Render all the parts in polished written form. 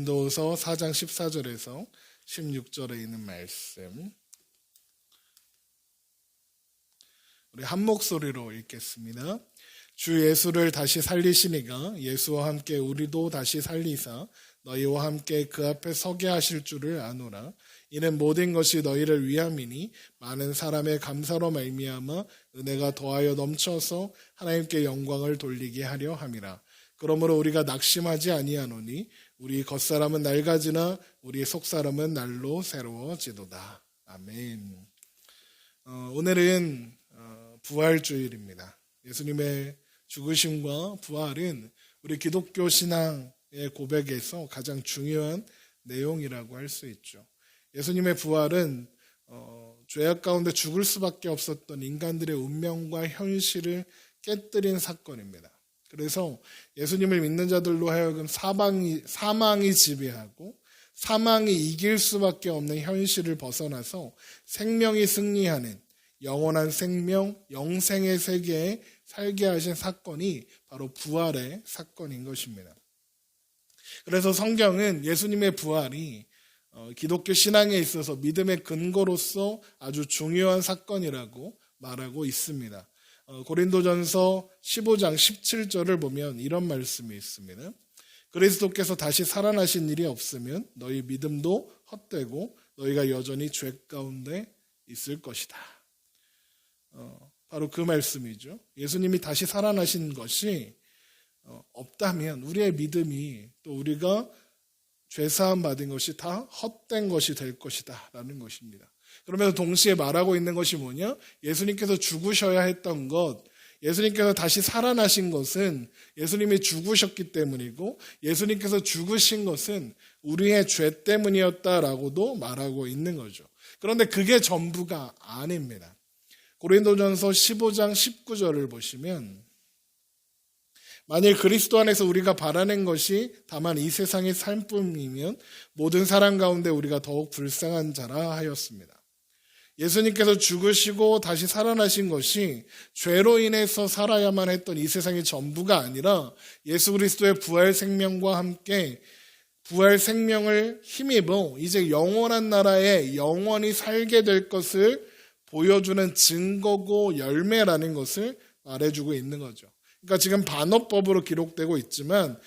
고린도후서 4장 14절에서 16절에 있는 말씀, 우리 한 목소리로 읽겠습니다. 주 예수를 다시 살리시니가 예수와 함께 우리도 다시 살리사 너희와 함께 그 앞에 서게 하실 줄을 아노라. 이는 모든 것이 너희를 위함이니 많은 사람의 감사로 말미암아 은혜가 더하여 넘쳐서 하나님께 영광을 돌리게 하려 함이라. 그러므로 우리가 낙심하지 아니하노니 우리 겉사람은 낡아지나 우리 속사람은 날로 새로워지도다. 아멘. 오늘은 부활주일입니다. 예수님의 죽으심과 부활은 우리 기독교 신앙의 고백에서 가장 중요한 내용이라고 할 수 있죠. 예수님의 부활은 죄악 가운데 죽을 수밖에 없었던 인간들의 운명과 현실을 깨뜨린 사건입니다. 그래서 예수님을 믿는 자들로 하여금 사망이 지배하고 사망이 이길 수밖에 없는 현실을 벗어나서 생명이 승리하는 영원한 생명, 영생의 세계에 살게 하신 사건이 바로 부활의 사건인 것입니다. 그래서 성경은 예수님의 부활이 기독교 신앙에 있어서 믿음의 근거로서 아주 중요한 사건이라고 말하고 있습니다. 고린도전서 15장 17절을 보면 이런 말씀이 있습니다. 그리스도께서 다시 살아나신 일이 없으면 너희 믿음도 헛되고 너희가 여전히 죄 가운데 있을 것이다. 바로 그 말씀이죠. 예수님이 다시 살아나신 것이 없다면 우리의 믿음이 또 우리가 죄사함 받은 것이 다 헛된 것이 될 것이다 라는 것입니다. 그러면서 동시에 말하고 있는 것이 뭐냐? 예수님께서 죽으셔야 했던 것, 예수님께서 다시 살아나신 것은 예수님이 죽으셨기 때문이고 예수님께서 죽으신 것은 우리의 죄 때문이었다라고도 말하고 있는 거죠. 그런데 그게 전부가 아닙니다. 고린도전서 15장 19절을 보시면 만일 그리스도 안에서 우리가 바라는 것이 다만 이 세상의 삶뿐이면 모든 사람 가운데 우리가 더욱 불쌍한 자라 하였습니다. 예수님께서 죽으시고 다시 살아나신 것이 죄로 인해서 살아야만 했던 이 세상의 전부가 아니라 예수 그리스도의 부활 생명과 함께 부활 생명을 힘입어 이제 영원한 나라에 영원히 살게 될 것을 보여주는 증거고 열매라는 것을 말해주고 있는 거죠. 그러니까 지금 반어법으로 기록되고 있지만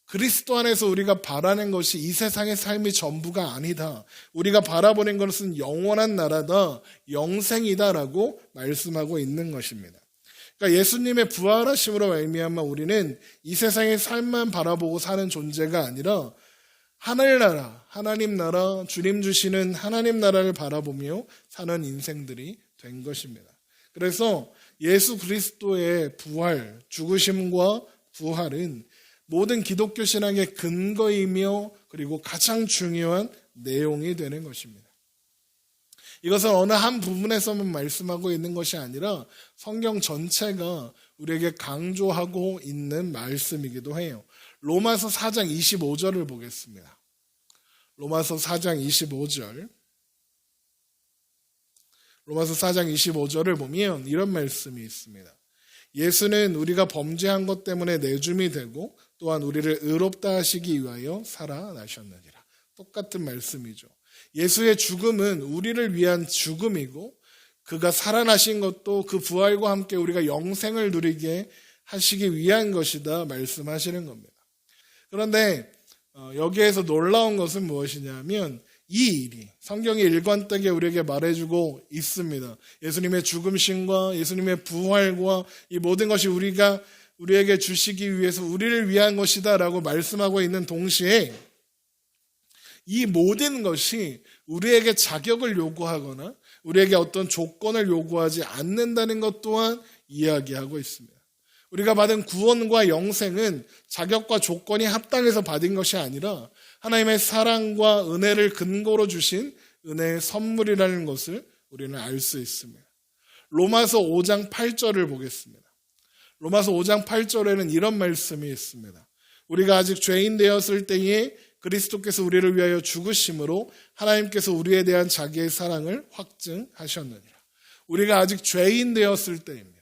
그리스도 안에서 우리가 바라는 것이 이 세상의 삶이 전부가 아니다. 우리가 바라보는 것은 영원한 나라다, 영생이다라고 말씀하고 있는 것입니다. 그러니까 예수님의 부활하심으로 말미암아 우리는 이 세상의 삶만 바라보고 사는 존재가 아니라 하늘나라, 하나님 나라, 주님 주시는 하나님 나라를 바라보며 사는 인생들이 된 것입니다. 그래서 예수 그리스도의 부활, 죽으심과 부활은 모든 기독교 신앙의 근거이며 그리고 가장 중요한 내용이 되는 것입니다. 이것은 어느 한 부분에서만 말씀하고 있는 것이 아니라 성경 전체가 우리에게 강조하고 있는 말씀이기도 해요. 로마서 4장 25절을 보겠습니다. 로마서 4장 25절. 로마서 4장 25절을 보면 이런 말씀이 있습니다. 예수는 우리가 범죄한 것 때문에 내줌이 되고 또한 우리를 의롭다 하시기 위하여 살아나셨느니라. 똑같은 말씀이죠. 예수의 죽음은 우리를 위한 죽음이고 그가 살아나신 것도 그 부활과 함께 우리가 영생을 누리게 하시기 위한 것이다 말씀하시는 겁니다. 그런데 여기에서 놀라운 것은 무엇이냐면 이 일이 성경이 일관되게 우리에게 말해주고 있습니다. 예수님의 죽음신과 예수님의 부활과 이 모든 것이 우리에게 주시기 위해서 우리를 위한 것이다 라고 말씀하고 있는 동시에 이 모든 것이 우리에게 자격을 요구하거나 우리에게 어떤 조건을 요구하지 않는다는 것 또한 이야기하고 있습니다. 우리가 받은 구원과 영생은 자격과 조건이 합당해서 받은 것이 아니라 하나님의 사랑과 은혜를 근거로 주신 은혜의 선물이라는 것을 우리는 알 수 있습니다. 로마서 5장 8절을 보겠습니다. 로마서 5장 8절에는 이런 말씀이 있습니다. 우리가 아직 죄인 되었을 때에 그리스도께서 우리를 위하여 죽으심으로 하나님께서 우리에 대한 자기의 사랑을 확증하셨느니라. 우리가 아직 죄인 되었을 때입니다.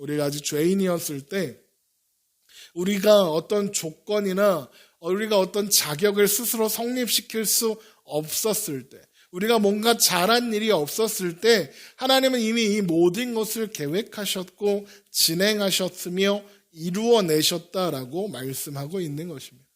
우리가 아직 죄인이었을 때 우리가 어떤 조건이나 우리가 어떤 자격을 스스로 성립시킬 수 없었을 때, 우리가 뭔가 잘한 일이 없었을 때 하나님은 이미 이 모든 것을 계획하셨고 진행하셨으며 이루어내셨다라고 말씀하고 있는 것입니다.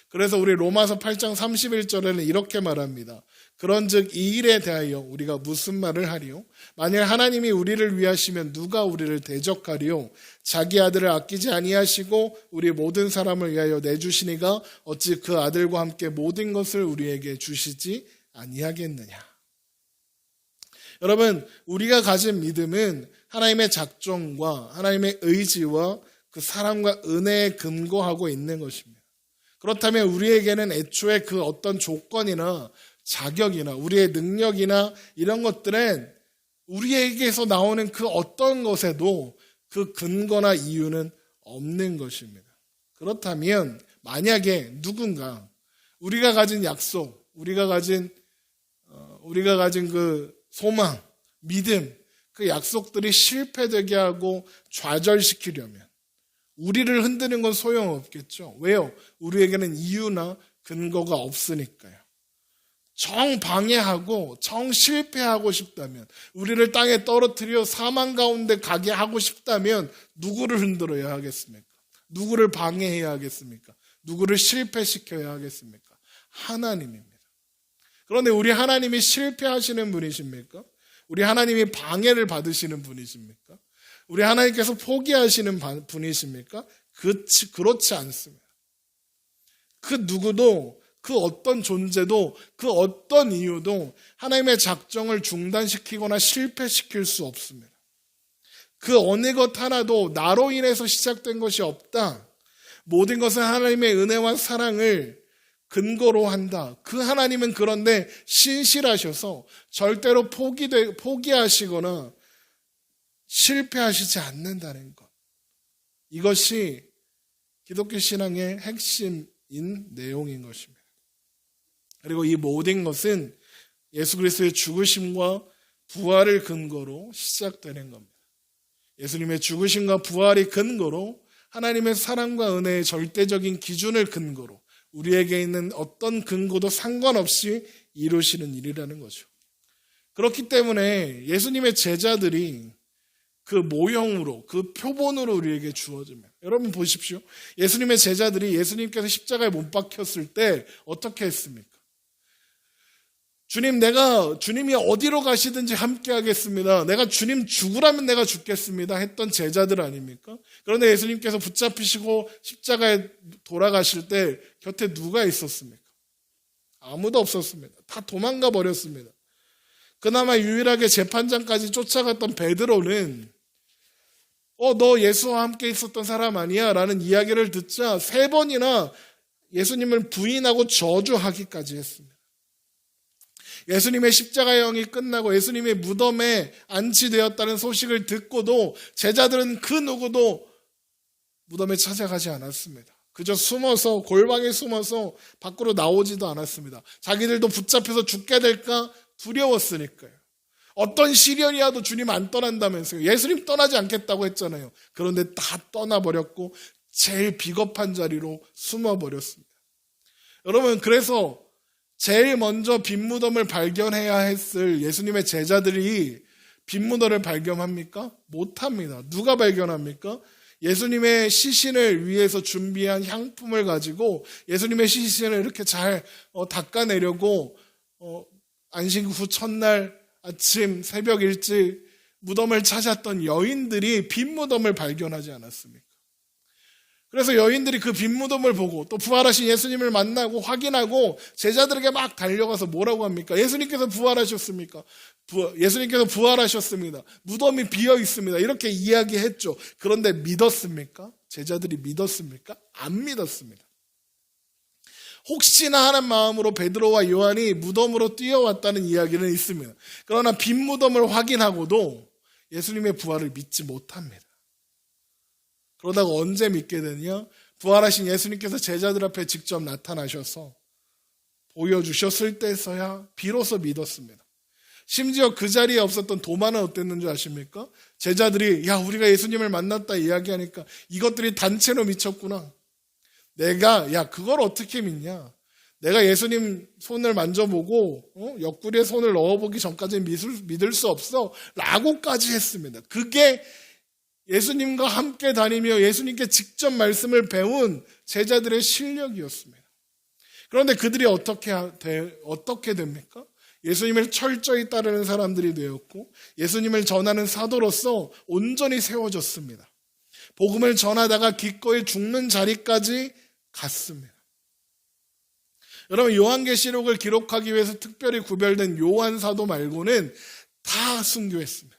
그래서 우리 로마서 8장 31절에는 이렇게 말합니다. 그런즉 이 일에 대하여 우리가 무슨 말을 하리요? 만일 하나님이 우리를 위하시면 누가 우리를 대적하리요? 자기 아들을 아끼지 아니하시고 우리 모든 사람을 위하여 내주시니가 어찌 그 아들과 함께 모든 것을 우리에게 주시지 아니하겠느냐. 여러분, 우리가 가진 믿음은 하나님의 작정과 하나님의 의지와 그 사랑과 은혜에 근거하고 있는 것입니다. 그렇다면 우리에게는 애초에 그 어떤 조건이나 자격이나 우리의 능력이나 이런 것들은 우리에게서 나오는 그 어떤 것에도 그 근거나 이유는 없는 것입니다. 그렇다면 만약에 누군가 우리가 가진 약속, 우리가 가진 그 소망, 믿음, 그 약속들이 실패되게 하고 좌절시키려면 우리를 흔드는 건 소용없겠죠. 왜요? 우리에게는 이유나 근거가 없으니까요. 정 방해하고 정 실패하고 싶다면, 우리를 땅에 떨어뜨려 사망 가운데 가게 하고 싶다면 누구를 흔들어야 하겠습니까? 누구를 방해해야 하겠습니까? 누구를 실패시켜야 하겠습니까? 하나님입니다. 그런데 우리 하나님이 실패하시는 분이십니까? 우리 하나님이 방해를 받으시는 분이십니까? 우리 하나님께서 포기하시는 분이십니까? 그렇지 않습니다. 그 누구도, 그 어떤 존재도, 그 어떤 이유도 하나님의 작정을 중단시키거나 실패시킬 수 없습니다. 그 어느 것 하나도 나로 인해서 시작된 것이 없다. 모든 것은 하나님의 은혜와 사랑을 근거로 한다. 그 하나님은 그런데 신실하셔서 절대로 포기하시거나 실패하시지 않는다는 것. 이것이 기독교 신앙의 핵심인 내용인 것입니다. 그리고 이 모든 것은 예수 그리스도의 죽으심과 부활을 근거로 시작되는 겁니다. 예수님의 죽으심과 부활이 근거로 하나님의 사랑과 은혜의 절대적인 기준을 근거로 우리에게 있는 어떤 근거도 상관없이 이루시는 일이라는 거죠. 그렇기 때문에 예수님의 제자들이 그 모형으로, 그 표본으로 우리에게 주어집니다. 여러분 보십시오. 예수님의 제자들이 예수님께서 십자가에 못 박혔을 때 어떻게 했습니까? 주님이 어디로 가시든지 함께 하겠습니다. 내가 주님 죽으라면 내가 죽겠습니다. 했던 제자들 아닙니까? 그런데 예수님께서 붙잡히시고 십자가에 돌아가실 때 곁에 누가 있었습니까? 아무도 없었습니다. 다 도망가 버렸습니다. 그나마 유일하게 재판장까지 쫓아갔던 베드로는 너 예수와 함께 있었던 사람 아니야? 라는 이야기를 듣자 3번이나 예수님을 부인하고 저주하기까지 했습니다. 예수님의 십자가의 영이 끝나고 예수님의 무덤에 안치되었다는 소식을 듣고도 제자들은 그 누구도 무덤에 찾아가지 않았습니다. 그저 숨어서, 골방에 숨어서 밖으로 나오지도 않았습니다. 자기들도 붙잡혀서 죽게 될까 두려웠으니까요. 어떤 시련이 와도 주님 안 떠난다면서요. 예수님 떠나지 않겠다고 했잖아요. 그런데 다 떠나버렸고 제일 비겁한 자리로 숨어버렸습니다. 여러분, 그래서 제일 먼저 빈무덤을 발견해야 했을 예수님의 제자들이 빈무덤을 발견합니까? 못합니다. 누가 발견합니까? 예수님의 시신을 위해서 준비한 향품을 가지고 예수님의 시신을 이렇게 잘 닦아내려고 안식 후 첫날 아침 새벽 일찍 무덤을 찾았던 여인들이 빈 무덤을 발견하지 않았습니까? 그래서 여인들이 그 빈 무덤을 보고 또 부활하신 예수님을 만나고 확인하고 제자들에게 막 달려가서 뭐라고 합니까? 예수님께서 부활하셨습니까? 예수님께서 부활하셨습니다. 무덤이 비어 있습니다. 이렇게 이야기했죠. 그런데 믿었습니까? 제자들이 믿었습니까? 안 믿었습니다. 혹시나 하는 마음으로 베드로와 요한이 무덤으로 뛰어왔다는 이야기는 있습니다. 그러나 빈 무덤을 확인하고도 예수님의 부활을 믿지 못합니다. 그러다가 언제 믿게 되냐? 부활하신 예수님께서 제자들 앞에 직접 나타나셔서 보여주셨을 때서야 비로소 믿었습니다. 심지어 그 자리에 없었던 도마는 어땠는 줄 아십니까? 제자들이 우리가 예수님을 만났다 이야기하니까 이것들이 단체로 미쳤구나. 야, 그걸 어떻게 믿냐? 내가 예수님 손을 만져보고 옆구리에 손을 넣어보기 전까지는 믿을 수 없어 라고까지 했습니다. 그게 예수님과 함께 다니며 예수님께 직접 말씀을 배운 제자들의 실력이었습니다. 그런데 그들이 어떻게 됩니까? 예수님을 철저히 따르는 사람들이 되었고 예수님을 전하는 사도로서 온전히 세워졌습니다. 복음을 전하다가 기꺼이 죽는 자리까지 갔습니다. 여러분, 요한계시록을 기록하기 위해서 특별히 구별된 요한 사도 말고는 다 순교했습니다.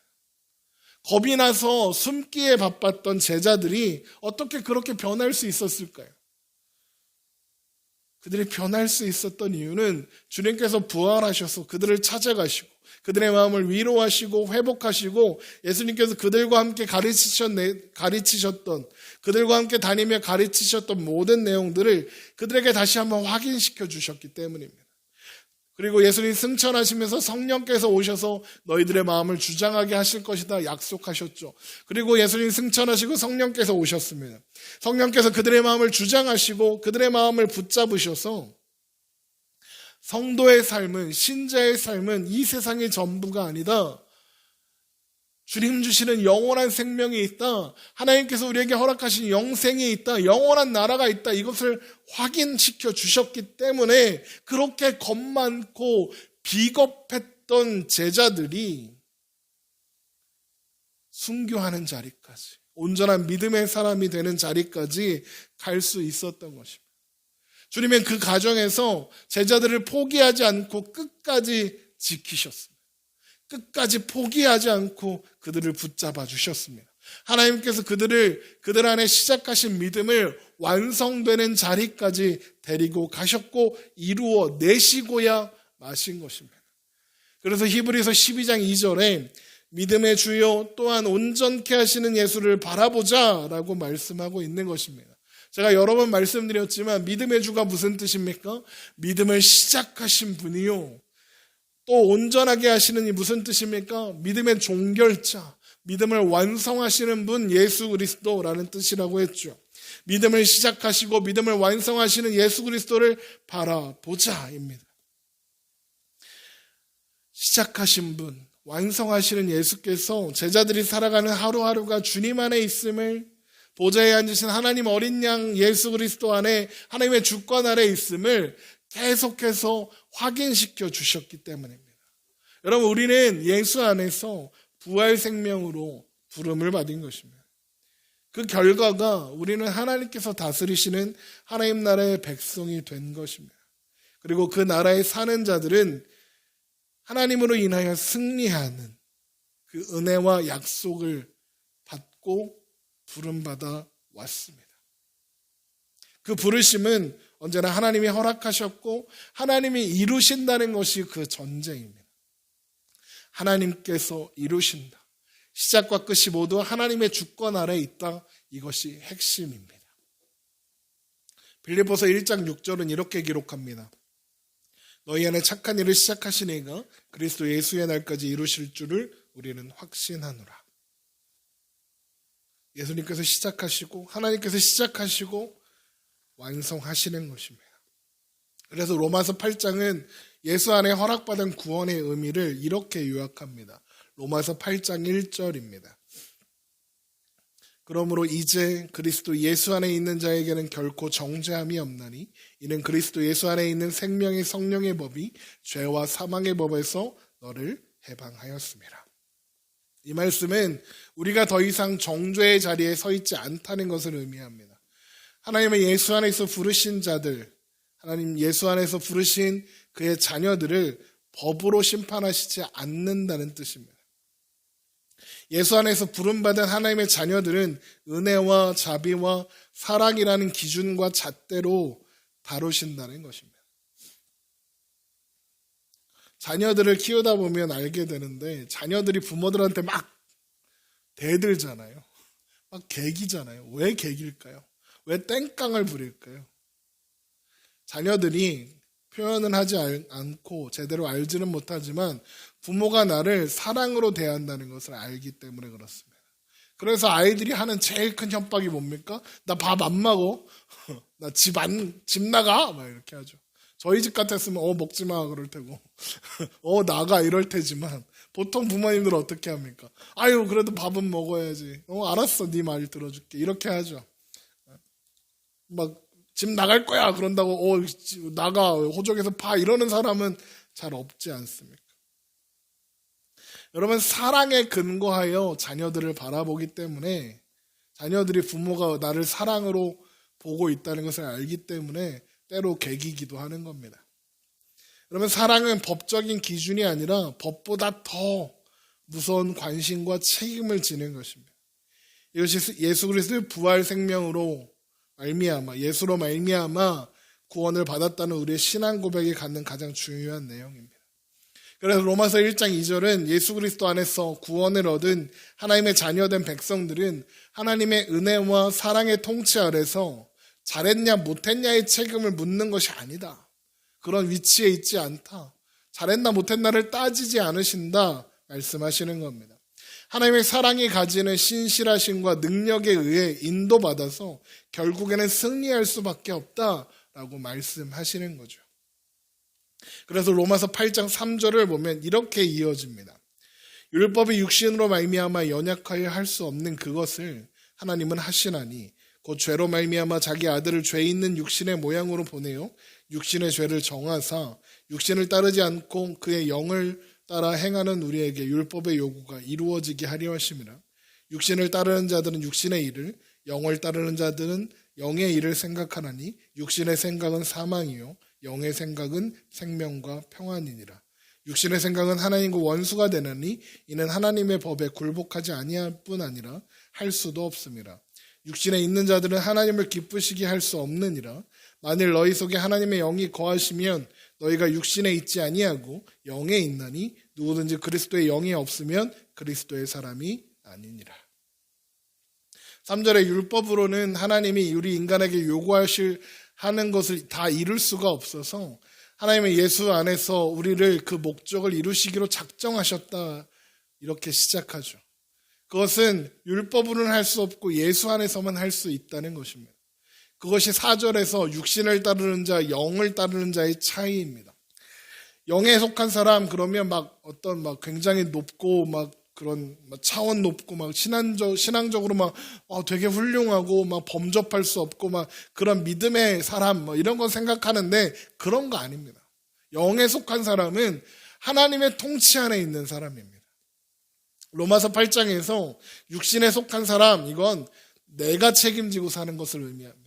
겁이 나서 숨기에 바빴던 제자들이 어떻게 그렇게 변할 수 있었을까요? 그들이 변할 수 있었던 이유는 주님께서 부활하셔서 그들을 찾아가시고 그들의 마음을 위로하시고 회복하시고 예수님께서 그들과 함께 가르치셨던 그들과 함께 다니며 가르치셨던 모든 내용들을 그들에게 다시 한번 확인시켜 주셨기 때문입니다. 그리고 예수님 승천하시면서 성령께서 오셔서 너희들의 마음을 주장하게 하실 것이다 약속하셨죠. 그리고 예수님 승천하시고 성령께서 오셨습니다. 성령께서 그들의 마음을 주장하시고 그들의 마음을 붙잡으셔서 성도의 삶은, 신자의 삶은 이 세상의 전부가 아니다. 주님 주시는 영원한 생명이 있다. 하나님께서 우리에게 허락하신 영생이 있다. 영원한 나라가 있다. 이것을 확인시켜 주셨기 때문에 그렇게 겁 많고 비겁했던 제자들이 순교하는 자리까지, 온전한 믿음의 사람이 되는 자리까지 갈 수 있었던 것입니다. 주님은 그 과정에서 제자들을 포기하지 않고 끝까지 지키셨습니다. 끝까지 포기하지 않고 그들을 붙잡아 주셨습니다. 하나님께서 그들 안에 시작하신 믿음을 완성되는 자리까지 데리고 가셨고 이루어 내시고야 마신 것입니다. 그래서 히브리서 12장 2절에 믿음의 주요 또한 온전케 하시는 예수를 바라보자 라고 말씀하고 있는 것입니다. 제가 여러 번 말씀드렸지만 믿음의 주가 무슨 뜻입니까? 믿음을 시작하신 분이요. 또 온전하게 하시는 이 무슨 뜻입니까? 믿음의 종결자, 믿음을 완성하시는 분 예수 그리스도라는 뜻이라고 했죠. 믿음을 시작하시고 믿음을 완성하시는 예수 그리스도를 바라보자입니다. 시작하신 분, 완성하시는 예수께서 제자들이 살아가는 하루하루가 주님 안에 있음을, 보좌에 앉으신 하나님 어린 양 예수 그리스도 안에 하나님의 주권 아래 있음을 계속해서 확인시켜 주셨기 때문입니다. 여러분, 우리는 예수 안에서 부활 생명으로 부름을 받은 것입니다. 그 결과가 우리는 하나님께서 다스리시는 하나님 나라의 백성이 된 것입니다. 그리고 그 나라에 사는 자들은 하나님으로 인하여 승리하는 그 은혜와 약속을 받고 부름받아 왔습니다. 그 부르심은 언제나 하나님이 허락하셨고 하나님이 이루신다는 것이 그 전제입니다. 하나님께서 이루신다. 시작과 끝이 모두 하나님의 주권 아래 있다. 이것이 핵심입니다. 빌립보서 1장 6절은 이렇게 기록합니다. 너희 안에 착한 일을 시작하신 이가 그리스도 예수의 날까지 이루실 줄을 우리는 확신하노라. 예수님께서 시작하시고 하나님께서 시작하시고 완성하시는 것입니다. 그래서 로마서 8장은 예수 안에 허락받은 구원의 의미를 이렇게 요약합니다. 로마서 8장 1절입니다. 그러므로 이제 그리스도 예수 안에 있는 자에게는 결코 정죄함이 없나니 이는 그리스도 예수 안에 있는 생명의 성령의 법이 죄와 사망의 법에서 너를 해방하였습니다. 이 말씀은 우리가 더 이상 정죄의 자리에 서 있지 않다는 것을 의미합니다. 하나님의 예수 안에서 부르신 자들, 하나님 예수 안에서 부르신 그의 자녀들을 법으로 심판하시지 않는다는 뜻입니다. 예수 안에서 부름받은 하나님의 자녀들은 은혜와 자비와 사랑이라는 기준과 잣대로 다루신다는 것입니다. 자녀들을 키우다 보면 알게 되는데 자녀들이 부모들한테 막 대들잖아요. 막 개기잖아요. 왜 개길까요? 왜 땡깡을 부릴까요? 자녀들이 표현은 하지 않고 제대로 알지는 못하지만 부모가 나를 사랑으로 대한다는 것을 알기 때문에 그렇습니다. 그래서 아이들이 하는 제일 큰 협박이 뭡니까? 나 밥 안 먹어. 나 집 나가. 막 이렇게 하죠. 저희 집 같았으면 먹지 마 그럴 테고 나가 이럴 테지만 보통 부모님들은 어떻게 합니까? 아유 그래도 밥은 먹어야지. 알았어 네 말 들어줄게. 이렇게 하죠. 막 집 나갈 거야 그런다고 나가 호적에서 파 이러는 사람은 잘 없지 않습니까? 여러분 사랑에 근거하여 자녀들을 바라보기 때문에 자녀들이 부모가 나를 사랑으로 보고 있다는 것을 알기 때문에 때로 개기기도 하는 겁니다. 여러분 사랑은 법적인 기준이 아니라 법보다 더 무서운 관심과 책임을 지는 것입니다. 이것이 예수 그리스도의 부활 생명으로 말미암아 예수로 말미암아 구원을 받았다는 우리의 신앙 고백에 갖는 가장 중요한 내용입니다. 그래서 로마서 1장 2절은 예수 그리스도 안에서 구원을 얻은 하나님의 자녀된 백성들은 하나님의 은혜와 사랑의 통치 아래서 잘했냐 못했냐의 책임을 묻는 것이 아니다. 그런 위치에 있지 않다. 잘했나 못했나를 따지지 않으신다 말씀하시는 겁니다. 하나님의 사랑이 가지는 신실하심과 능력에 의해 인도받아서 결국에는 승리할 수밖에 없다라고 말씀하시는 거죠. 그래서 로마서 8장 3절을 보면 이렇게 이어집니다. 율법이 육신으로 말미암아 연약하여 할 수 없는 그것을 하나님은 하시나니 곧 죄로 말미암아 자기 아들을 죄 있는 육신의 모양으로 보내요 육신의 죄를 정하사 육신을 따르지 않고 그의 영을 따라 행하는 우리에게 율법의 요구가 이루어지게 하려 하심이라. 육신을 따르는 자들은 육신의 일을 영을 따르는 자들은 영의 일을 생각하나니 육신의 생각은 사망이요 영의 생각은 생명과 평안이니라. 육신의 생각은 하나님과 원수가 되나니 이는 하나님의 법에 굴복하지 아니할 뿐 아니라 할 수도 없음이라. 육신에 있는 자들은 하나님을 기쁘시게 할 수 없느니라. 만일 너희 속에 하나님의 영이 거하시면 너희가 육신에 있지 아니하고 영에 있나니 누구든지 그리스도의 영이 없으면 그리스도의 사람이 아니니라. 3절의 율법으로는 하나님이 우리 인간에게 하는 것을 다 이룰 수가 없어서 하나님의 예수 안에서 우리를 그 목적을 이루시기로 작정하셨다 이렇게 시작하죠. 그것은 율법으로는 할 수 없고 예수 안에서만 할 수 있다는 것입니다. 그것이 4절에서 육신을 따르는 자, 영을 따르는 자의 차이입니다. 영에 속한 사람 그러면 굉장히 높고 그런 차원 높고 신앙적으로 되게 훌륭하고 범접할 수 없고 그런 믿음의 사람 이런 거 생각하는데 그런 거 아닙니다. 영에 속한 사람은 하나님의 통치 안에 있는 사람입니다. 로마서 8장에서 육신에 속한 사람 이건 내가 책임지고 사는 것을 의미합니다.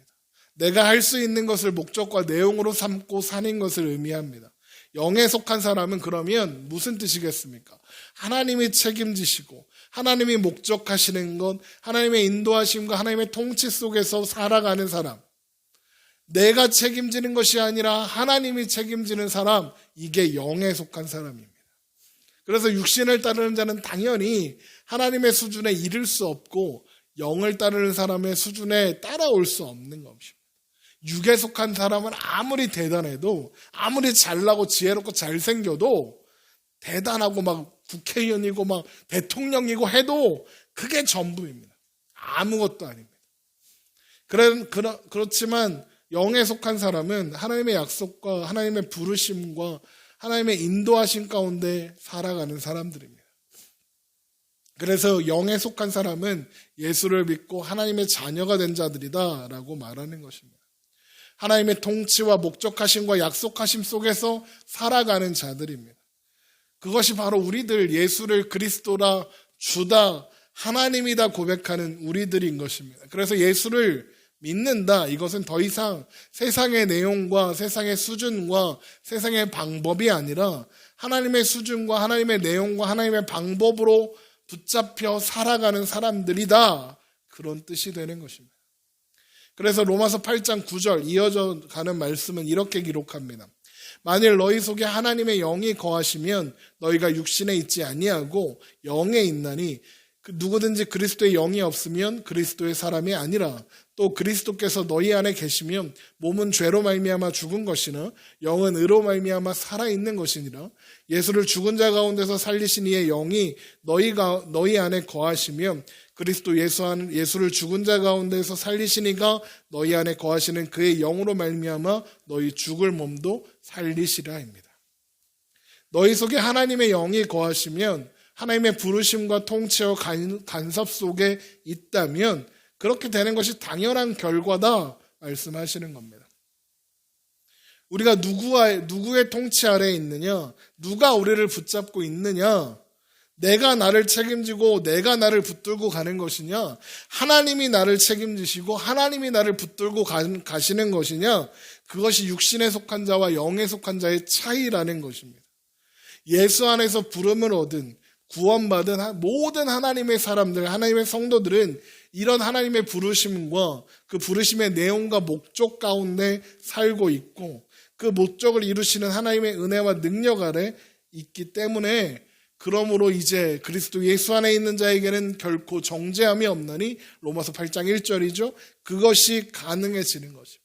내가 할 수 있는 것을 목적과 내용으로 삼고 사는 것을 의미합니다. 영에 속한 사람은 그러면 무슨 뜻이겠습니까? 하나님이 책임지시고 하나님이 목적하시는 것, 하나님의 인도하심과 하나님의 통치 속에서 살아가는 사람. 내가 책임지는 것이 아니라 하나님이 책임지는 사람, 이게 영에 속한 사람입니다. 그래서 육신을 따르는 자는 당연히 하나님의 수준에 이를 수 없고 영을 따르는 사람의 수준에 따라올 수 없는 것입니다. 육에 속한 사람은 아무리 대단해도 아무리 잘나고 지혜롭고 잘생겨도 대단하고 국회의원이고 대통령이고 해도 그게 전부입니다. 아무것도 아닙니다. 그렇지만 영에 속한 사람은 하나님의 약속과 하나님의 부르심과 하나님의 인도하심 가운데 살아가는 사람들입니다. 그래서 영에 속한 사람은 예수를 믿고 하나님의 자녀가 된 자들이다라고 말하는 것입니다. 하나님의 통치와 목적하심과 약속하심 속에서 살아가는 자들입니다. 그것이 바로 우리들 예수를 그리스도라 주다 하나님이다 고백하는 우리들인 것입니다. 그래서 예수를 믿는다. 이것은 더 이상 세상의 내용과 세상의 수준과 세상의 방법이 아니라 하나님의 수준과 하나님의 내용과 하나님의 방법으로 붙잡혀 살아가는 사람들이다. 그런 뜻이 되는 것입니다. 그래서 로마서 8장 9절 이어져 가는 말씀은 이렇게 기록합니다. 만일 너희 속에 하나님의 영이 거하시면 너희가 육신에 있지 아니하고 영에 있나니 누구든지 그리스도의 영이 없으면 그리스도의 사람이 아니라 또 그리스도께서 너희 안에 계시면 몸은 죄로 말미암아 죽은 것이나 영은 의로 말미암아 살아있는 것이니라. 예수를 죽은 자 가운데서 살리신 이의 영이 너희 안에 거하시면 그리스도 예수를 죽은 자 가운데서 살리신 이가 너희 안에 거하시는 그의 영으로 말미암아 너희 죽을 몸도 살리시라입니다. 너희 속에 하나님의 영이 거하시면 하나님의 부르심과 통치와 간섭 속에 있다면 그렇게 되는 것이 당연한 결과다 말씀하시는 겁니다. 우리가 누구의 통치 아래에 있느냐? 누가 우리를 붙잡고 있느냐? 내가 나를 책임지고 내가 나를 붙들고 가는 것이냐? 하나님이 나를 책임지시고 하나님이 나를 붙들고 가시는 것이냐? 그것이 육신에 속한 자와 영에 속한 자의 차이라는 것입니다. 예수 안에서 부름을 얻은 구원받은 모든 하나님의 사람들, 하나님의 성도들은 이런 하나님의 부르심과 그 부르심의 내용과 목적 가운데 살고 있고 그 목적을 이루시는 하나님의 은혜와 능력 아래 있기 때문에 그러므로 이제 그리스도 예수 안에 있는 자에게는 결코 정죄함이 없나니 로마서 8장 1절이죠. 그것이 가능해지는 것입니다.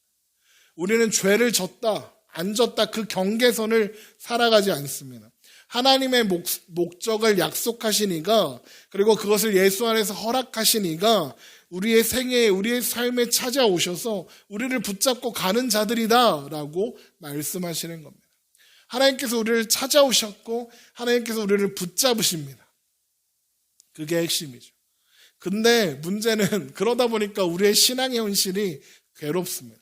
우리는 죄를 졌다, 안 졌다 그 경계선을 살아가지 않습니다. 하나님의 목적을 약속하시니가 그리고 그것을 예수 안에서 허락하시니가 우리의 생애에 우리의 삶에 찾아오셔서 우리를 붙잡고 가는 자들이다 라고 말씀하시는 겁니다. 하나님께서 우리를 찾아오셨고 하나님께서 우리를 붙잡으십니다. 그게 핵심이죠. 근데 문제는 그러다 보니까 우리의 신앙의 현실이 괴롭습니다.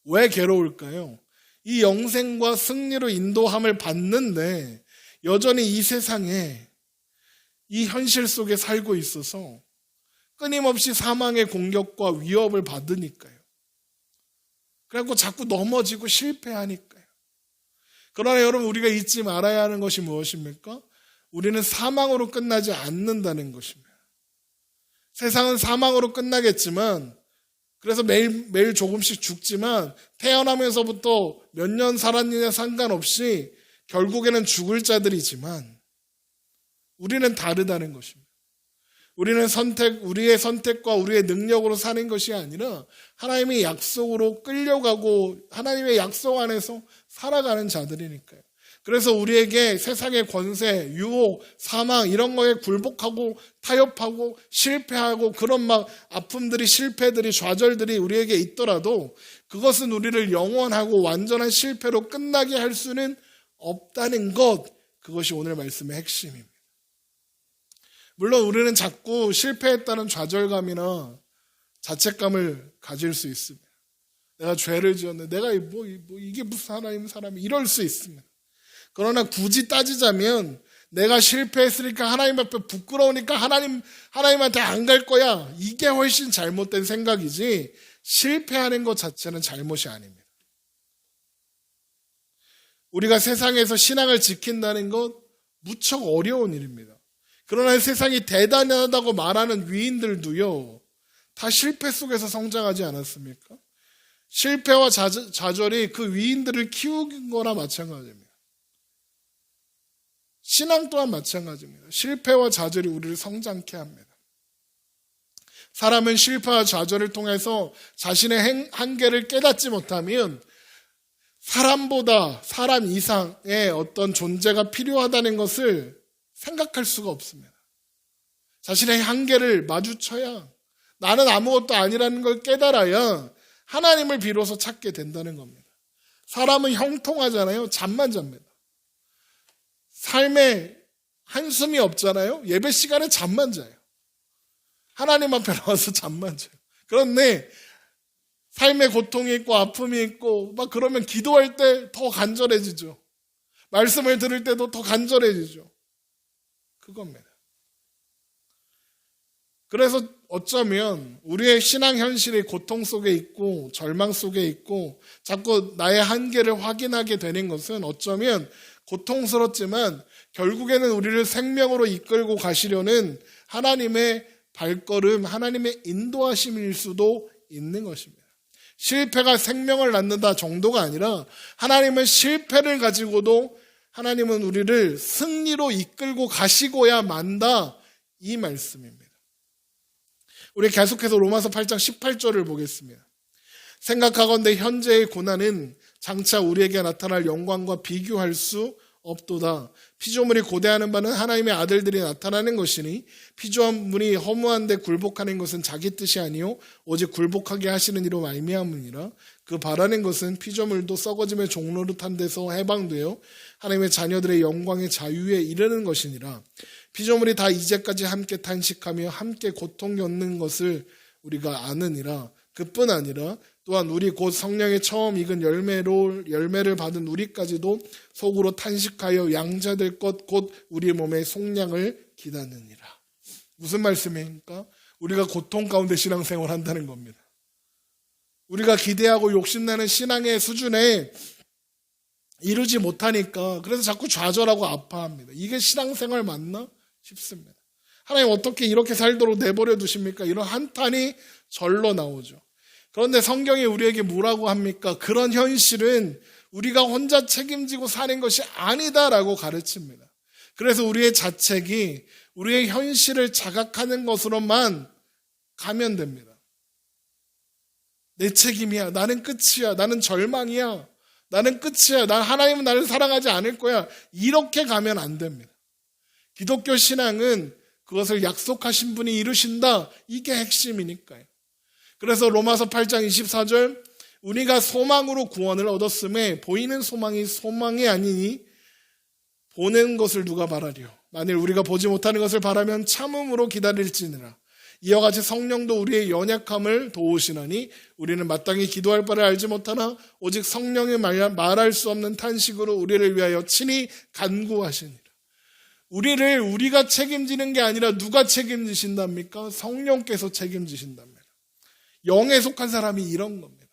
왜 괴로울까요? 이 영생과 승리로 인도함을 받는데 여전히 이 세상에 이 현실 속에 살고 있어서 끊임없이 사망의 공격과 위협을 받으니까요. 그래갖고 자꾸 넘어지고 실패하니까요. 그러나 여러분 우리가 잊지 말아야 하는 것이 무엇입니까? 우리는 사망으로 끝나지 않는다는 것입니다. 세상은 사망으로 끝나겠지만 그래서 매일 조금씩 죽지만 태어나면서부터 몇 년 살았느냐 상관없이 결국에는 죽을 자들이지만 우리는 다르다는 것입니다. 우리는 우리의 선택과 우리의 능력으로 사는 것이 아니라 하나님의 약속으로 끌려가고 하나님의 약속 안에서 살아가는 자들이니까요. 그래서 우리에게 세상의 권세, 유혹, 사망 이런 거에 굴복하고 타협하고 실패하고 그런 막 아픔들이 실패들이 좌절들이 우리에게 있더라도 그것은 우리를 영원하고 완전한 실패로 끝나게 할 수는 없다는 것, 그것이 오늘 말씀의 핵심입니다. 물론 우리는 자꾸 실패했다는 좌절감이나 자책감을 가질 수 있습니다. 내가 죄를 지었는데 내가 이게 무슨 하나님 사람이 이럴 수 있습니다. 그러나 굳이 따지자면 내가 실패했으니까 하나님 앞에 부끄러우니까 하나님한테 안 갈 거야. 이게 훨씬 잘못된 생각이지 실패하는 것 자체는 잘못이 아닙니다. 우리가 세상에서 신앙을 지킨다는 것 무척 어려운 일입니다. 그러나 세상이 대단하다고 말하는 위인들도요. 다 실패 속에서 성장하지 않았습니까? 실패와 좌절이 그 위인들을 키우는 거나 마찬가지입니다. 신앙 또한 마찬가지입니다. 실패와 좌절이 우리를 성장케 합니다. 사람은 실패와 좌절을 통해서 자신의 한계를 깨닫지 못하면 사람보다 사람 이상의 어떤 존재가 필요하다는 것을 생각할 수가 없습니다. 자신의 한계를 마주쳐야 나는 아무것도 아니라는 걸 깨달아야 하나님을 비로소 찾게 된다는 겁니다. 사람은 형통하잖아요. 잠만 잡니다. 삶에 한숨이 없잖아요. 예배 시간에 잠만 자요. 하나님 앞에 나와서 잠만 자요. 그런데 삶에 고통이 있고 아픔이 있고 막 그러면 기도할 때 더 간절해지죠. 말씀을 들을 때도 더 간절해지죠. 그겁니다. 그래서 어쩌면 우리의 신앙 현실이 고통 속에 있고 절망 속에 있고 자꾸 나의 한계를 확인하게 되는 것은 어쩌면 고통스럽지만 결국에는 우리를 생명으로 이끌고 가시려는 하나님의 발걸음, 하나님의 인도하심일 수도 있는 것입니다. 실패가 생명을 낳는다 정도가 아니라 하나님은 실패를 가지고도 하나님은 우리를 승리로 이끌고 가시고야 만다 이 말씀입니다. 우리 계속해서 로마서 8장 18절을 보겠습니다. 생각하건대 현재의 고난은 장차 우리에게 나타날 영광과 비교할 수 없도다. 피조물이 고대하는 바는 하나님의 아들들이 나타나는 것이니 피조물이 허무한데 굴복하는 것은 자기 뜻이 아니요 오직 굴복하게 하시는 이로 말미암으니라. 그 바라는 것은 피조물도 썩어짐의 종로로 탄 데서 해방되어 하나님의 자녀들의 영광의 자유에 이르는 것이니라. 피조물이 다 이제까지 함께 탄식하며 함께 고통 겪는 것을 우리가 아느니라. 그뿐 아니라 또한 우리 곧 성령의 처음 익은 열매를 받은 우리까지도 속으로 탄식하여 양자될 것 곧 우리 몸의 속량을 기다느니라. 무슨 말씀입니까? 우리가 고통 가운데 신앙생활을 한다는 겁니다. 우리가 기대하고 욕심내는 신앙의 수준에 이루지 못하니까 그래서 자꾸 좌절하고 아파합니다. 이게 신앙생활 맞나 싶습니다. 하나님 어떻게 이렇게 살도록 내버려 두십니까? 이런 한탄이 절로 나오죠. 그런데 성경이 우리에게 뭐라고 합니까? 그런 현실은 우리가 혼자 책임지고 사는 것이 아니다라고 가르칩니다. 그래서 우리의 자책이 우리의 현실을 자각하는 것으로만 가면 됩니다. 내 책임이야. 나는 끝이야. 나는 절망이야. 나는 끝이야. 하나님은 나를 사랑하지 않을 거야. 이렇게 가면 안 됩니다. 기독교 신앙은 그것을 약속하신 분이 이루신다. 이게 핵심이니까요. 그래서 로마서 8장 24절 우리가 소망으로 구원을 얻었음에 보이는 소망이 아니니 보는 것을 누가 바라리요. 만일 우리가 보지 못하는 것을 바라면 참음으로 기다릴지니라. 이와 같이 성령도 우리의 연약함을 도우시나니 우리는 마땅히 기도할 바를 알지 못하나 오직 성령이 말할 수 없는 탄식으로 우리를 위하여 친히 간구하시니라. 우리를 우리가 책임지는 게 아니라 누가 책임지신답니까? 성령께서 책임지신답니다. 영에 속한 사람이 이런 겁니다.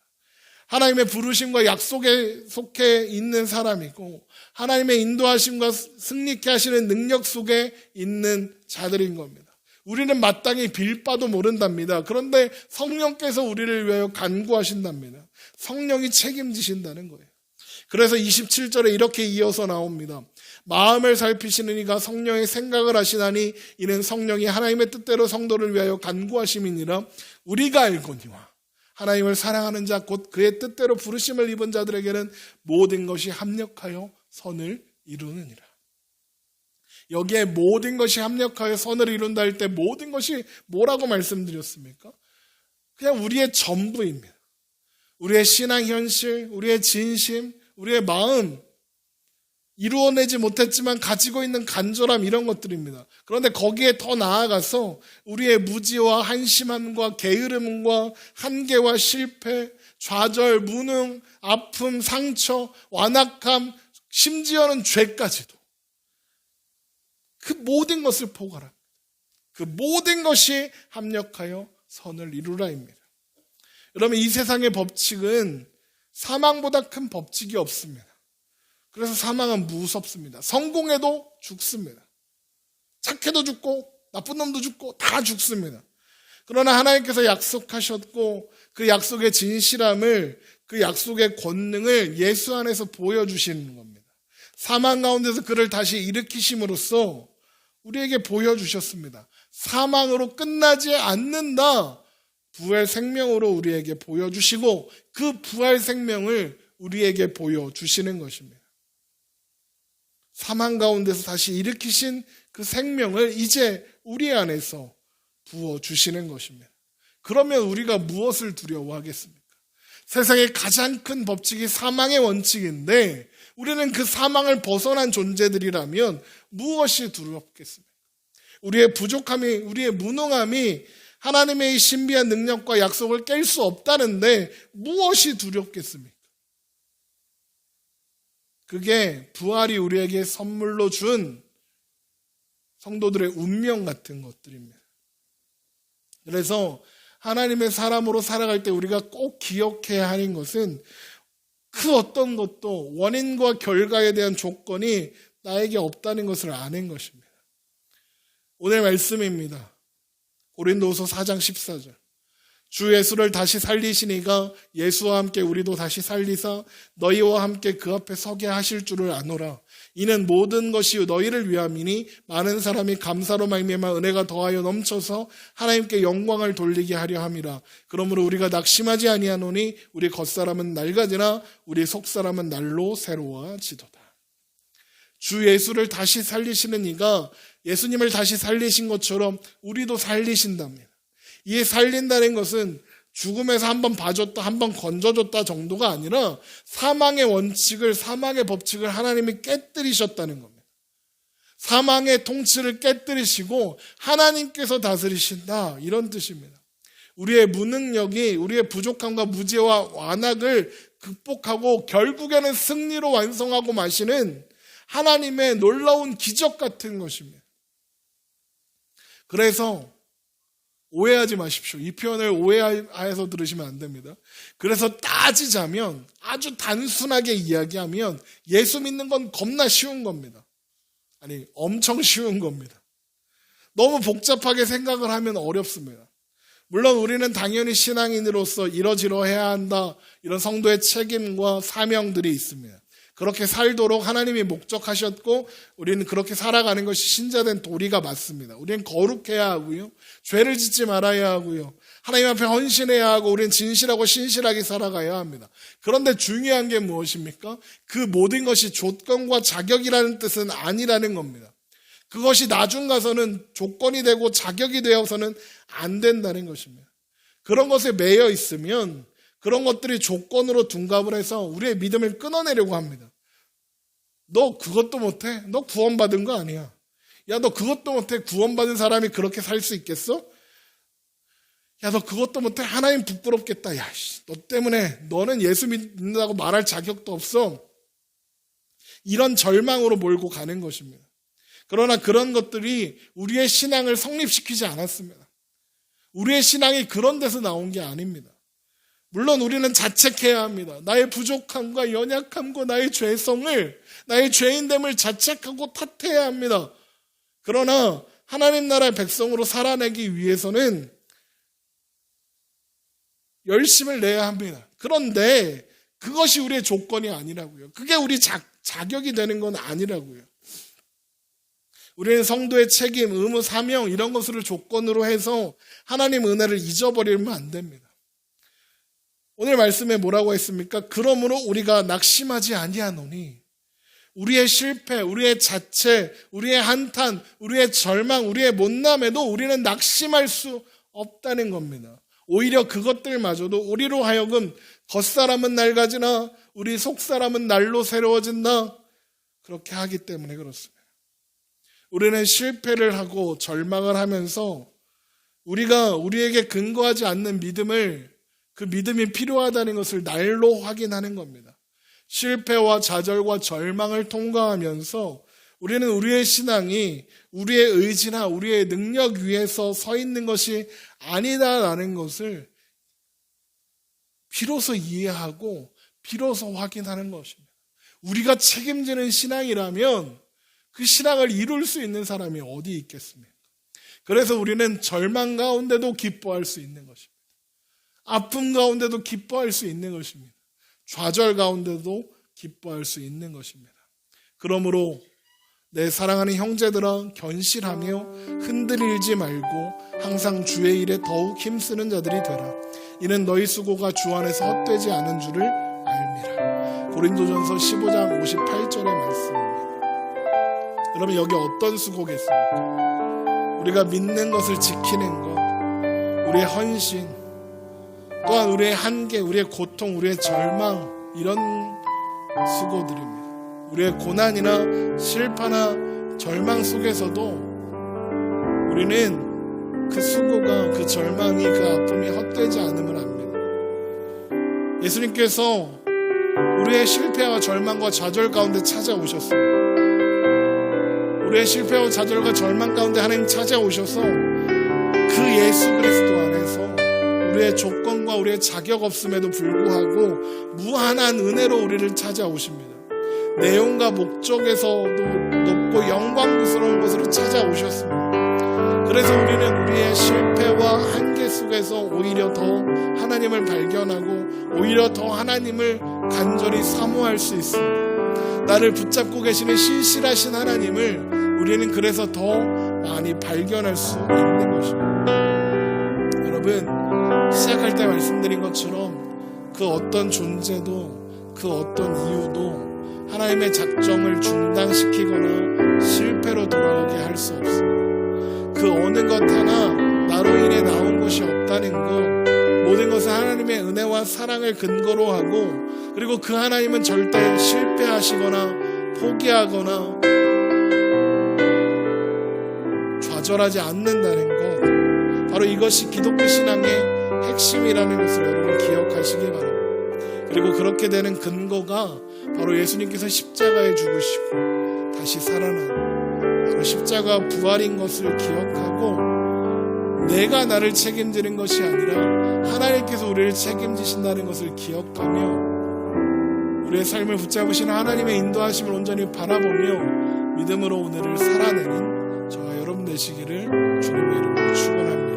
하나님의 부르심과 약속에 속해 있는 사람이고 하나님의 인도하심과 승리케 하시는 능력 속에 있는 자들인 겁니다. 우리는 마땅히 빌 바도 모른답니다. 그런데 성령께서 우리를 위하여 간구하신답니다. 성령이 책임지신다는 거예요. 그래서 27절에 이렇게 이어서 나옵니다. 마음을 살피시는 이가 성령의 생각을 하시나니 이는 성령이 하나님의 뜻대로 성도를 위하여 간구하심이니라. 우리가 알거니와 하나님을 사랑하는 자 곧 그의 뜻대로 부르심을 입은 자들에게는 모든 것이 합력하여 선을 이루느니라. 여기에 모든 것이 합력하여 선을 이룬다 할 때 모든 것이 뭐라고 말씀드렸습니까? 그냥 우리의 전부입니다. 우리의 신앙 현실, 우리의 진심, 우리의 마음, 이루어내지 못했지만 가지고 있는 간절함 이런 것들입니다. 그런데 거기에 더 나아가서 우리의 무지와 한심함과 게으름과 한계와 실패, 좌절, 무능, 아픔, 상처, 완악함, 심지어는 죄까지도 그 모든 것을 포괄합니다. 그 모든 것이 합력하여 선을 이루라입니다. 여러분 이 세상의 법칙은 사망보다 큰 법칙이 없습니다. 그래서 사망은 무섭습니다. 성공해도 죽습니다. 착해도 죽고 나쁜 놈도 죽고 다 죽습니다. 그러나 하나님께서 약속하셨고 그 약속의 진실함을 그 약속의 권능을 예수 안에서 보여주시는 겁니다. 사망 가운데서 그를 다시 일으키심으로써 우리에게 보여주셨습니다. 사망으로 끝나지 않는다. 부활 생명으로 우리에게 보여주시고 그 부활 생명을 우리에게 보여주시는 것입니다. 사망 가운데서 다시 일으키신 그 생명을 이제 우리 안에서 부어주시는 것입니다. 그러면 우리가 무엇을 두려워하겠습니까? 세상의 가장 큰 법칙이 사망의 원칙인데 우리는 그 사망을 벗어난 존재들이라면 무엇이 두렵겠습니까? 우리의 부족함이, 우리의 무능함이 하나님의 신비한 능력과 약속을 깰 수 없다는데 무엇이 두렵겠습니까? 그게 부활이 우리에게 선물로 준 성도들의 운명 같은 것들입니다. 그래서 하나님의 사람으로 살아갈 때 우리가 꼭 기억해야 하는 것은 그 어떤 것도 원인과 결과에 대한 조건이 나에게 없다는 것을 아는 것입니다. 오늘 말씀입니다. 고린도후서 4장 14절. 주 예수를 다시 살리시니가 예수와 함께 우리도 다시 살리사 너희와 함께 그 앞에 서게 하실 줄을 아노라. 이는 모든 것이 너희를 위함이니 많은 사람이 감사로 말미암아 은혜가 더하여 넘쳐서 하나님께 영광을 돌리게 하려 함이라. 그러므로 우리가 낙심하지 아니하노니 우리 겉사람은 낡아지나 우리 속사람은 날로 새로워지도다. 주 예수를 다시 살리시는 이가 예수님을 다시 살리신 것처럼 우리도 살리신답니다. 이 살린다는 것은 죽음에서 한번 봐줬다, 한번 건져줬다 정도가 아니라 사망의 원칙을, 사망의 법칙을 하나님이 깨뜨리셨다는 겁니다. 사망의 통치를 깨뜨리시고 하나님께서 다스리신다, 이런 뜻입니다. 우리의 무능력이 우리의 부족함과 무지와 완악을 극복하고 결국에는 승리로 완성하고 마시는 하나님의 놀라운 기적 같은 것입니다. 그래서 오해하지 마십시오. 이 표현을 오해해서 들으시면 안 됩니다. 그래서 따지자면, 아주 단순하게 이야기하면 예수 믿는 건 겁나 쉬운 겁니다. 아니, 엄청 쉬운 겁니다. 너무 복잡하게 생각을 하면 어렵습니다. 물론 우리는 당연히 신앙인으로서 이러지러해야 한다, 이런 성도의 책임과 사명들이 있습니다. 그렇게 살도록 하나님이 목적하셨고 우리는 그렇게 살아가는 것이 신자된 도리가 맞습니다. 우리는 거룩해야 하고요, 죄를 짓지 말아야 하고요, 하나님 앞에 헌신해야 하고 우리는 진실하고 신실하게 살아가야 합니다. 그런데 중요한 게 무엇입니까? 그 모든 것이 조건과 자격이라는 뜻은 아니라는 겁니다. 그것이 나중 가서는 조건이 되고 자격이 되어서는 안 된다는 것입니다. 그런 것에 매여 있으면 그런 것들이 조건으로 둔갑을 해서 우리의 믿음을 끊어내려고 합니다. 너 그것도 못해? 너 구원받은 거 아니야. 야, 너 그것도 못해? 구원받은 사람이 그렇게 살 수 있겠어? 야, 너 그것도 못해? 하나님 부끄럽겠다. 야, 너 때문에 너는 예수 믿는다고 말할 자격도 없어. 이런 절망으로 몰고 가는 것입니다. 그러나 그런 것들이 우리의 신앙을 성립시키지 않았습니다. 우리의 신앙이 그런 데서 나온 게 아닙니다. 물론 우리는 자책해야 합니다. 나의 부족함과 연약함과 나의 죄성을, 나의 죄인됨을 자책하고 탓해야 합니다. 그러나 하나님 나라의 백성으로 살아내기 위해서는 열심을 내야 합니다. 그런데 그것이 우리의 조건이 아니라고요. 그게 우리 자격이 되는 건 아니라고요. 우리는 성도의 책임, 의무, 사명 이런 것을 조건으로 해서 하나님 은혜를 잊어버리면 안 됩니다. 오늘 말씀에 뭐라고 했습니까? 그러므로 우리가 낙심하지 아니하노니 우리의 실패, 우리의 자체, 우리의 한탄, 우리의 절망, 우리의 못남에도 우리는 낙심할 수 없다는 겁니다. 오히려 그것들마저도 우리로 하여금 겉사람은 낡아지나 우리 속사람은 날로 새로워진다, 그렇게 하기 때문에 그렇습니다. 우리는 실패를 하고 절망을 하면서 우리가 우리에게 근거하지 않는 믿음을, 그 믿음이 필요하다는 것을 날로 확인하는 겁니다. 실패와 좌절과 절망을 통과하면서 우리는 우리의 신앙이 우리의 의지나 우리의 능력 위에서 서 있는 것이 아니다라는 것을 비로소 이해하고 비로소 확인하는 것입니다. 우리가 책임지는 신앙이라면 그 신앙을 이룰 수 있는 사람이 어디 있겠습니까? 그래서 우리는 절망 가운데도 기뻐할 수 있는 것입니다. 아픔 가운데도 기뻐할 수 있는 것입니다. 좌절 가운데도 기뻐할 수 있는 것입니다. 그러므로 내 사랑하는 형제들아, 견실하며 흔들리지 말고 항상 주의 일에 더욱 힘쓰는 자들이 되라. 이는 너희 수고가 주 안에서 헛되지 않은 줄을 알미라. 고린도전서 15장 58절의 말씀입니다. 여러분, 여기 어떤 수고겠습니까? 우리가 믿는 것을 지키는 것, 우리의 헌신, 또한 우리의 한계, 우리의 고통, 우리의 절망, 이런 수고들입니다. 우리의 고난이나 실패나 절망 속에서도 우리는 그 수고가, 그 절망이, 그 아픔이 헛되지 않음을 압니다. 예수님께서 우리의 실패와 절망과 좌절 가운데 찾아오셨습니다. 우리의 실패와 좌절과 절망 가운데 하나님 찾아오셔서 그 예수 그리스도 안에서 우리의 조건과 우리의 자격 없음에도 불구하고 무한한 은혜로 우리를 찾아오십니다. 내용과 목적에서도 높고 영광스러운 곳으로 찾아오셨습니다. 그래서 우리는 우리의 실패와 한계 속에 속에서 오히려 더 하나님을 발견하고 오히려 더 하나님을 간절히 사모할 수 있습니다. 나를 붙잡고 계시는 신실하신 하나님을 우리는 그래서 더 많이 발견할 수 있는 것입니다. 여러분, 시작할 때 말씀드린 것처럼 그 어떤 존재도 그 어떤 이유도 하나님의 작정을 중단시키거나 실패로 돌아가게 할 수 없습니다. 그 어느 것 하나 나로 인해 나온 것이 없다는 것, 모든 것은 하나님의 은혜와 사랑을 근거로 하고, 그리고 그 하나님은 절대 실패하시거나 포기하거나 좌절하지 않는다는 것, 바로 이것이 기독교 신앙의 핵심이라는 것을 여러분 기억하시기 바랍니다. 그리고 그렇게 되는 근거가 바로 예수님께서 십자가에 죽으시고 다시 살아난 바로 십자가 부활인 것을 기억하고, 내가 나를 책임지는 것이 아니라 하나님께서 우리를 책임지신다는 것을 기억하며 우리의 삶을 붙잡으시는 하나님의 인도하심을 온전히 바라보며 믿음으로 오늘을 살아내는 저와 여러분 되시기를 주님의 이름으로 축원합니다.